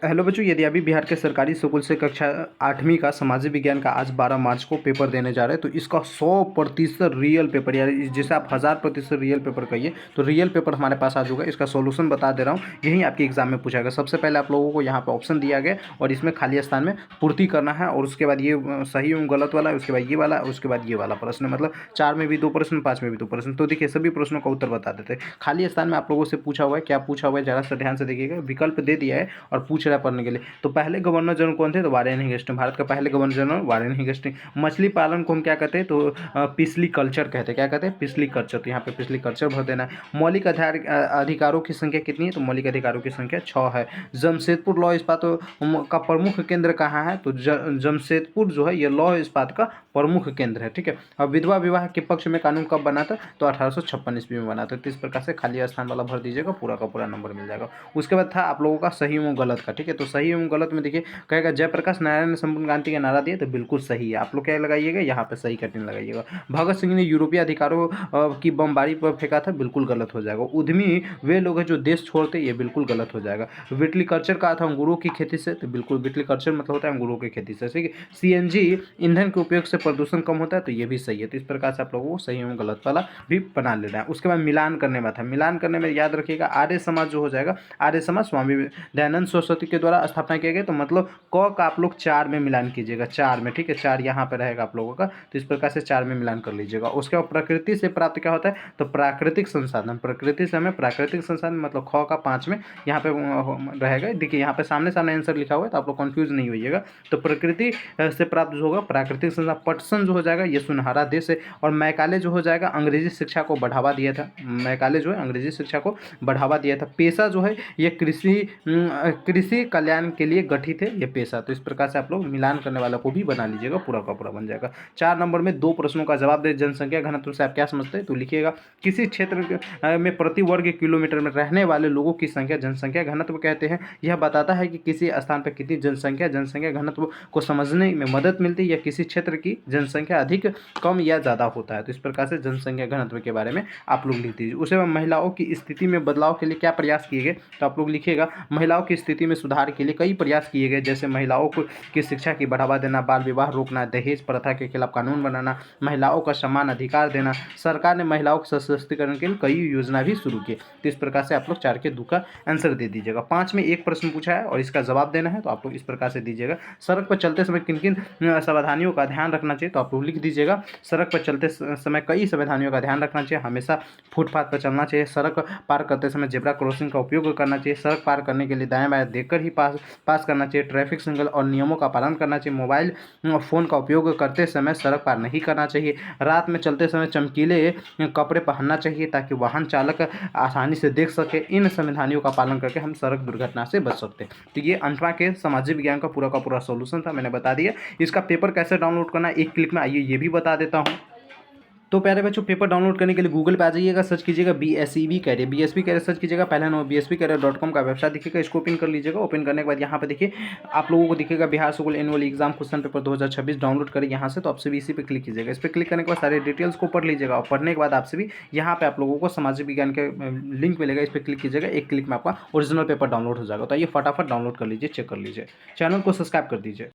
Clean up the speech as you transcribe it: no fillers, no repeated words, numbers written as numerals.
Hello बच्चों, यदि अभी बिहार के सरकारी स्कूल से कक्षा 8वीं का सामाजिक विज्ञान का आज 12 मार्च को पेपर देने जा रहे हैं, तो इसका 100% रियल पेपर, यानी जिसे आप 1000% रियल पेपर कहिए, तो रियल पेपर हमारे पास आज होगा। इसका सॉल्यूशन बता दे रहा हूँ, यही आपके एग्जाम में पूछा गया। सबसे पहले आप लोगों को यहाँ पे ऑप्शन दिया गया और इसमें खाली स्थान में पूर्ति करना है, और उसके बाद ये सही एवं गलत वाला, उसके बाद ये वाला, उसके बाद ये वाला प्रश्न, मतलब 4 में भी 2 प्रश्न, 5 में भी 2 प्रश्न। तो देखिए सभी प्रश्नों का उत्तर बता देते हैं। खाली स्थान में आप लोगों से पूछा हुआ है, क्या पूछा हुआ है जरा सा ध्यान से देखिएगा। विकल्प दे दिया है और पूछ रहा है पढ़ने के लिए। तो पहले गवर्नर जनरल कौन थे? तो वारेन हेस्टिंग, भारत का पहले गवर्नर जनरल वारेन हेस्टिंग। मछली पालन को हम क्या कहते हैं? तो पिछली कल्चर कहते हैं। क्या कहते हैं? पिछली कल्चर। तो यहाँ पे पिछली कल्चर भर देना है। मौलिक अधिकारों की संख्या कितनी है? तो मौलिक अधिकारों की संख्या 6 है। जमशेदपुर लौह इस्पात का प्रमुख केंद्र कहाँ है? तो जमशेदपुर जो है ये लौह इस्पात का प्रमुख केंद्र है। ठीक है। और विधवा विवाह के पक्ष में कानून कब बना था? तो 1856 ईस्वी में बना था। तो इस प्रकार से खाली स्थान वाला भर दीजिएगा, पूरा का पूरा नंबर मिल जाएगा। उसके बाद था आप लोगों का सही एवं गलत का। ठीक है। तो सही एवं गलत में देखिए कहेगा जयप्रकाश नारायण ने संपूर्ण क्रांति का नारा दिया, तो बिल्कुल सही है। आप लोग क्या लगाइएगा? यहाँ पे सही कटिंग लगाइएगा। भगत सिंह ने यूरोपीय अधिकारों की बमबारी पर फेंका था, बिल्कुल गलत हो जाएगा। उद्यमी वे लोग हैं जो देश छोड़ते, ये बिल्कुल गलत हो जाएगा। विटिकल्चर कहा था अंगूरों की खेती से, तो बिल्कुल विटिकल्चर मतलब होता है अंगूरों की खेती से। ठीक है। सीएनजी ईंधन के उपयोग से प्रदूषण कम होता है, तो ये भी सही है। तो इस प्रकार से आप लोगों को सही एवं गलत वाला भी बना लेना है। उसके बाद मिलान करने में था। मिलान करने में याद रखिएगा आर्य समाज जो हो जाएगा, आर्य समाज स्वामी दयानंद सरस्वती के द्वारा स्थापना किया गया। तो मतलब क का आप लोग 4 में मिलान कीजिएगा, 4 में। ठीक है। 4 यहाँ पे रहेगा आप लोगों का, तो इस प्रकार से 4 में मिलान कर लीजिएगा। उसके बाद प्रकृति से प्राप्त क्या होता है? तो प्राकृतिक संसाधन। प्रकृति से हमें प्राकृतिक संसाधन मतलब ख का 5 में यहाँ पे रहेगा। देखिए यहाँ पे सामने सामने आंसर लिखा हुआ है, तो आप लोग कंफ्यूज नहीं होइएगा। तो प्रकृति से प्राप्त जो होगा प्राकृतिक संसाधन। पटसन जो हो जाएगा ये सुनहरा देश है। और मैकाले जो हो जाएगा अंग्रेजी शिक्षा को बढ़ावा दिया था। मैकाले जो है अंग्रेजी शिक्षा को बढ़ावा दिया था। पेशा जो है ये कृषि कल्याण के लिए गठित है ये पेशा। तो इस प्रकार से आप लोग मिलान करने वाला को भी बना लीजिएगा, पूरा का पूरा बन जाएगा। 4 नंबर में 2 प्रश्नों का जवाब दे। जनसंख्या घनत्व से आप क्या समझते हैं? तो लिखिएगा किसी क्षेत्र में प्रति वर्ग किलोमीटर में रहने वाले लोगों की संख्या जनसंख्या घनत्व कहते हैं। यह बताता है कि किसी स्थान पर कितनी जनसंख्या घनत्व को समझने में मदद मिलती है, या किसी क्षेत्र की जनसंख्या अधिक कम या ज़्यादा होता है। तो इस प्रकार से जनसंख्या घनत्व के बारे में आप लोग लिख दीजिए। उसके बाद महिलाओं की स्थिति में बदलाव के लिए क्या प्रयास किए गए? तो आप लोग लिखिएगा महिलाओं की स्थिति में सुधार के लिए कई प्रयास किए गए, जैसे महिलाओं को की शिक्षा की बढ़ावा देना, बाल विवाह रोकना, दहेज प्रथा के खिलाफ कानून बनाना, महिलाओं का समान अधिकार देना। सरकार ने महिलाओं के सशक्तिकरण के लिए कई योजना भी शुरू की। तो इस प्रकार से आप लोग 4 के 2 का आंसर दे दीजिएगा। 5 में एक प्रश्न पूछा है और इसका जवाब देना है, तो आप लोग इस प्रकार से दीजिएगा। सड़क पर चलते समय किन किन सावधानियों का ध्यान रखना चाहिए? तो आप लोग लिख दीजिएगा सड़क पर चलते समय कई सावधानियों का ध्यान रखना चाहिए। हमेशा फुटपाथ पर चलना चाहिए। सड़क पार करते समय जेब्रा क्रॉसिंग का उपयोग करना चाहिए। सड़क पार करने के लिए दाएं बाएं देखकर ही पास करना चाहिए। ट्रैफिक सिग्नल और नियमों का पालन करना चाहिए। मोबाइल फ़ोन का उपयोग करते समय सड़क पार नहीं करना चाहिए। रात में चलते समय चमकीले कपड़े पहनना चाहिए ताकि वाहन चालक आसानी से देख सके। इन सावधानियों का पालन करके हम सड़क दुर्घटना से बच सकते हैं। तो ये 8वां के सामाजिक विज्ञान का पूरा सॉल्यूशन था, मैंने बता दिया। इसका पेपर कैसे डाउनलोड करना है एक क्लिक में, आइए ये भी बता देता हूँ। तो प्यारे बच्चों, पेपर डाउनलोड करने के लिए गूगल पे आ जाइएगा, सर्च कीजिएगा BSEB career, BSB career search कीजिएगा। पहला नंबर bsbcareer.com का वेबसाइट दिखेगा, इसको ओपन कर लीजिएगा। ओपन करने के बाद यहाँ पे देखिए आप लोगों को दिखेगा Bihar school annual exam question paper 2026 download करें यहाँ से। तो आपसे भी इसी पे क्लिक कीजिएगा। इस पर क्लिक करने के बाद सारे डिटेल्स को पढ़ लीजिएगा, और पढ़ने के बाद आपसे भी यहाँ पे आप लोगों को सामाजिक विज्ञान के लिंक मिलेगा, इस पर क्लिक कीजिएगा। एक क्लिक में आपका ओरिजिनल पेपर डाउनलोड हो जाएगा। तो ये फटाफट डाउनलोड कर लीजिए, चेक कर लीजिए। चैनल को सब्सक्राइब कर दीजिए।